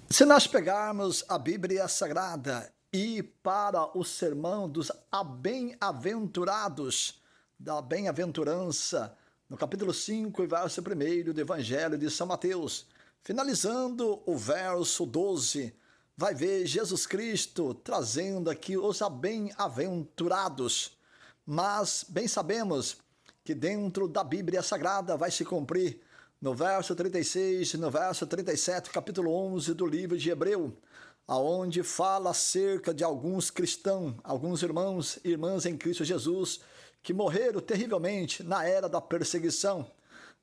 Se nós pegarmos a Bíblia Sagrada e para o sermão dos bem-aventurados, da bem-aventurança, no capítulo 5 e verso 1 do Evangelho de São Mateus, finalizando o verso 12, vai ver Jesus Cristo trazendo aqui os bem-aventurados. Mas bem sabemos que dentro da Bíblia Sagrada vai se cumprir no verso 36 e no verso 37, capítulo 11 do livro de Hebreu, aonde fala acerca de alguns cristãos, alguns irmãos e irmãs em Cristo Jesus, que morreram terrivelmente na era da perseguição.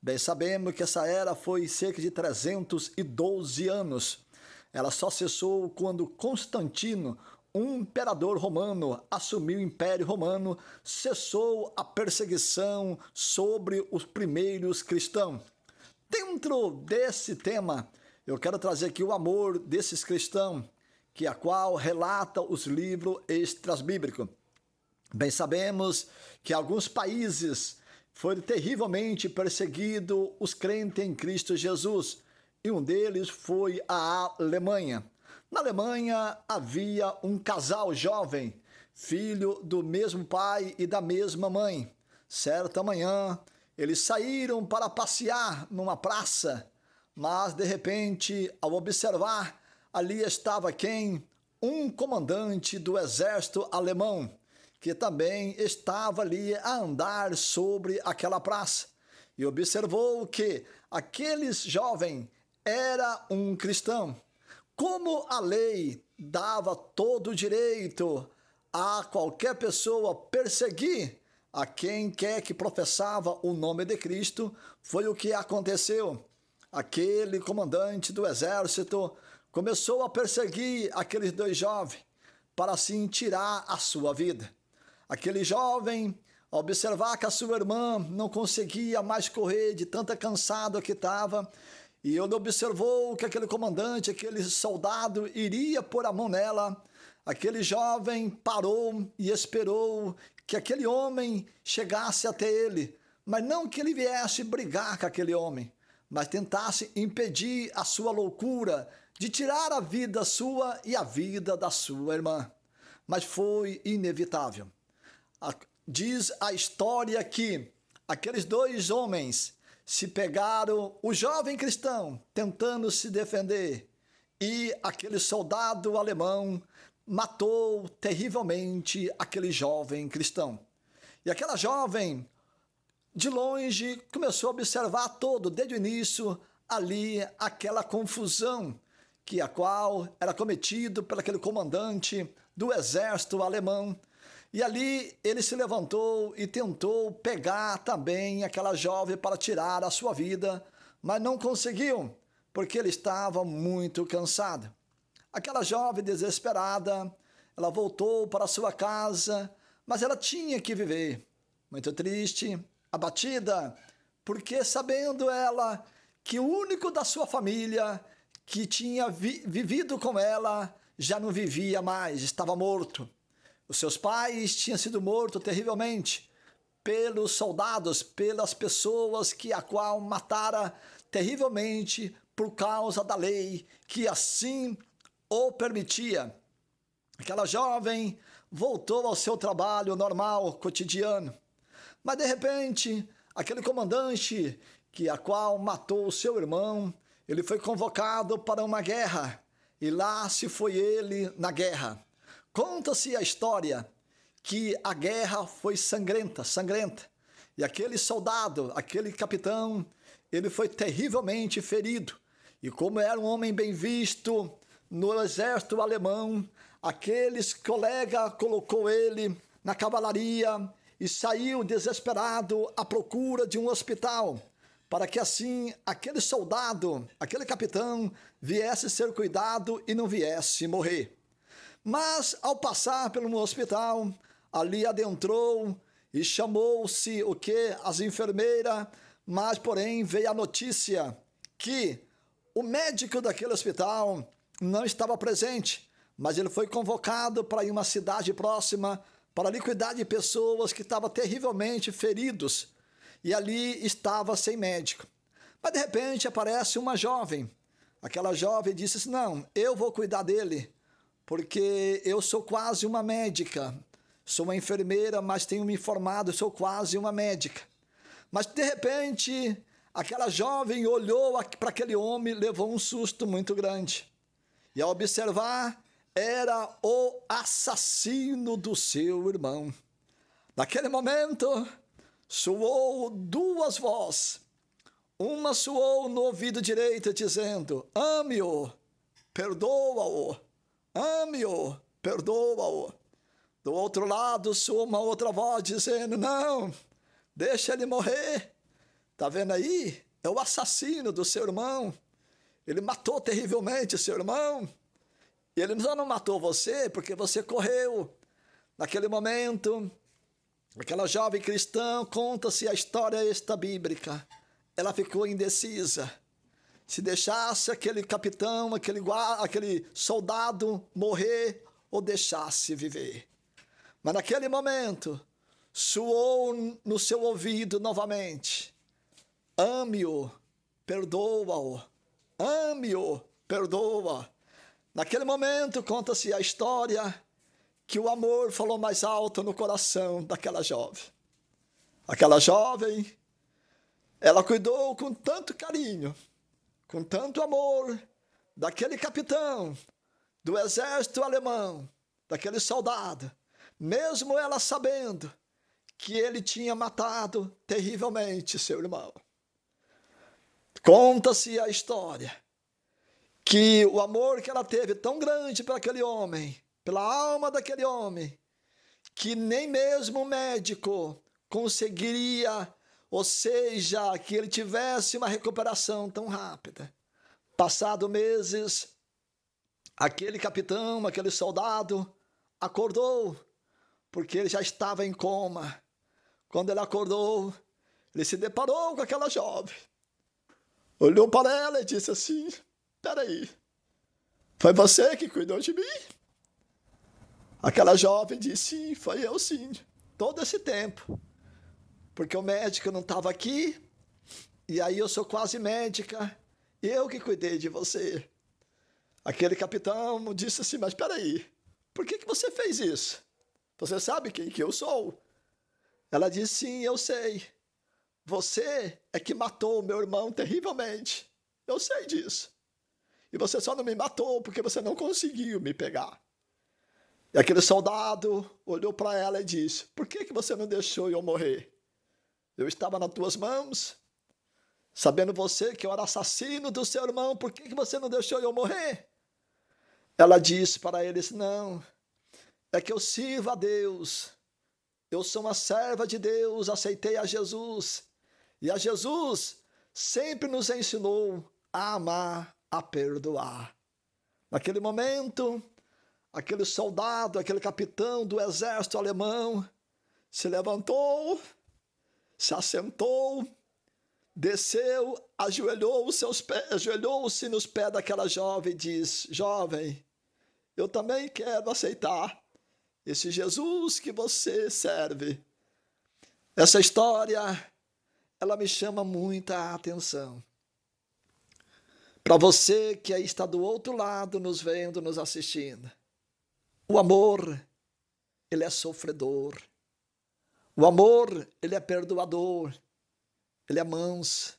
Bem sabemos que essa era foi cerca de 312 anos. Ela só cessou quando Constantino, um imperador romano, assumiu o Império Romano, cessou a perseguição sobre os primeiros cristãos. Dentro desse tema, eu quero trazer aqui o amor desses cristãos, que a qual relata os livros extrabíblicos. Bem sabemos que alguns países foram terrivelmente perseguidos os crentes em Cristo Jesus, e um deles foi a Alemanha. Na Alemanha havia um casal jovem, filho do mesmo pai e da mesma mãe. Certa manhã, eles saíram para passear numa praça, mas de repente, ao observar, ali estava quem? Um comandante do exército alemão, que também estava ali a andar sobre aquela praça. E observou que aquele jovem era um cristão. Como a lei dava todo o direito a qualquer pessoa perseguir a quem quer que professava o nome de Cristo, foi o que aconteceu. Aquele comandante do exército começou a perseguir aqueles dois jovens para assim tirar a sua vida. Aquele jovem, ao observar que a sua irmã não conseguia mais correr de tanta cansada que estava, e ele observou que aquele comandante, aquele soldado iria pôr a mão nela, aquele jovem parou e esperou que aquele homem chegasse até ele, mas não que ele viesse brigar com aquele homem, mas tentasse impedir a sua loucura de tirar a vida sua e a vida da sua irmã. Mas foi inevitável. Diz a história que aqueles dois homens se pegaram, o jovem cristão tentando se defender, e aquele soldado alemão matou terrivelmente aquele jovem cristão. E aquela jovem, de longe, começou a observar todo, desde o início, ali, aquela confusão que a qual era cometido por aquele comandante do exército alemão. E ali ele se levantou e tentou pegar também aquela jovem para tirar a sua vida, mas não conseguiu, porque ele estava muito cansado. Aquela jovem desesperada, ela voltou para sua casa, mas ela tinha que viver. Muito triste, abatida, porque sabendo ela que o único da sua família que tinha vivido com ela já não vivia mais, estava morto. Os seus pais tinham sido mortos terrivelmente pelos soldados, pelas pessoas que a qual matara terrivelmente por causa da lei que assim o permitia. Aquela jovem voltou ao seu trabalho normal, cotidiano. Mas de repente, aquele comandante que a qual matou o seu irmão, ele foi convocado para uma guerra, e lá se foi ele na guerra. Conta-se a história que a guerra foi sangrenta. E aquele soldado, aquele capitão, ele foi terrivelmente ferido. E como era um homem bem visto no exército alemão, aqueles colegas colocou ele na cavalaria e saiu desesperado à procura de um hospital, para que assim aquele soldado, aquele capitão, viesse ser cuidado e não viesse morrer. Mas, ao passar pelo hospital, ali adentrou e chamou-se o que? As enfermeiras, mas, porém, veio a notícia que o médico daquele hospital não estava presente, mas ele foi convocado para ir uma cidade próxima para ali cuidar de pessoas que estavam terrivelmente feridos, e ali estava sem médico. Mas, de repente, aparece uma jovem, Aquela jovem disse assim, não, eu vou cuidar dele, porque eu sou quase uma médica. Sou uma enfermeira, mas tenho me formado, sou quase uma médica. Mas, de repente, aquela jovem olhou para aquele homem e levou um susto muito grande. E, ao observar, era o assassino do seu irmão. Naquele momento, soou duas vozes. Uma soou no ouvido direito, dizendo, ame-o, perdoa-o, ame-o, perdoa-o. Do outro lado, soou uma outra voz, dizendo, não, deixa ele morrer. Está vendo aí? É o assassino do seu irmão. Ele matou terrivelmente seu irmão. E ele só não matou você porque você correu. Naquele momento, aquela jovem cristã, conta-se a história esta bíblica. Ela ficou indecisa. Se deixasse aquele capitão, aquele soldado morrer ou deixasse viver. Mas naquele momento, soou no seu ouvido novamente. Ame-o, perdoa-o. Ame-o, perdoa. Naquele momento, conta-se a história que o amor falou mais alto no coração daquela jovem. Aquela jovem, ela cuidou com tanto carinho, com tanto amor, daquele capitão, do exército alemão, daquele soldado, mesmo ela sabendo que ele tinha matado terrivelmente seu irmão. Conta-se a história que o amor que ela teve tão grande para aquele homem, pela alma daquele homem, que nem mesmo o médico conseguiria, ou seja, que ele tivesse uma recuperação tão rápida. Passado meses, aquele capitão, aquele soldado, acordou, porque ele já estava em coma. Quando ele acordou, ele se deparou com aquela jovem. Olhou para ela e disse assim, peraí, foi você que cuidou de mim? Aquela jovem disse, sim, foi eu sim, todo esse tempo. Porque o médico não estava aqui, e aí eu sou quase médica, eu que cuidei de você. Aquele capitão disse assim, mas peraí, por que você fez isso? Você sabe quem que eu sou? Ela disse, sim, eu sei. Você é que matou meu irmão terrivelmente. Eu sei disso. E você só não me matou porque você não conseguiu me pegar. E aquele soldado olhou para ela e disse, por que você não deixou eu morrer? Eu estava nas tuas mãos, sabendo você que eu era assassino do seu irmão, por que você não deixou eu morrer? Ela disse para eles, não, é que eu sirvo a Deus, eu sou uma serva de Deus, aceitei a Jesus, e a Jesus sempre nos ensinou a amar, a perdoar. Naquele momento, aquele soldado, aquele capitão do exército alemão, se levantou, se assentou, desceu, ajoelhou-se nos pés daquela jovem e disse, jovem, eu também quero aceitar esse Jesus que você serve. Essa história, ela me chama muita atenção. Para você que aí está do outro lado, nos vendo, nos assistindo. O amor, ele é sofredor. O amor, ele é perdoador. Ele é manso.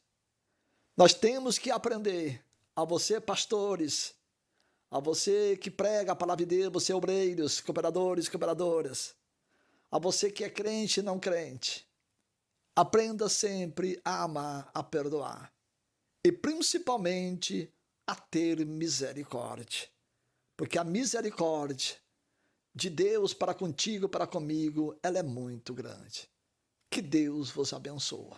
Nós temos que aprender, a você pastores, a você que prega a palavra de Deus, você obreiros, cooperadores, cooperadoras, a você que é crente e não crente, aprenda sempre a amar, a perdoar e principalmente a ter misericórdia, porque a misericórdia de Deus para contigo, para comigo, ela é muito grande. Que Deus vos abençoe.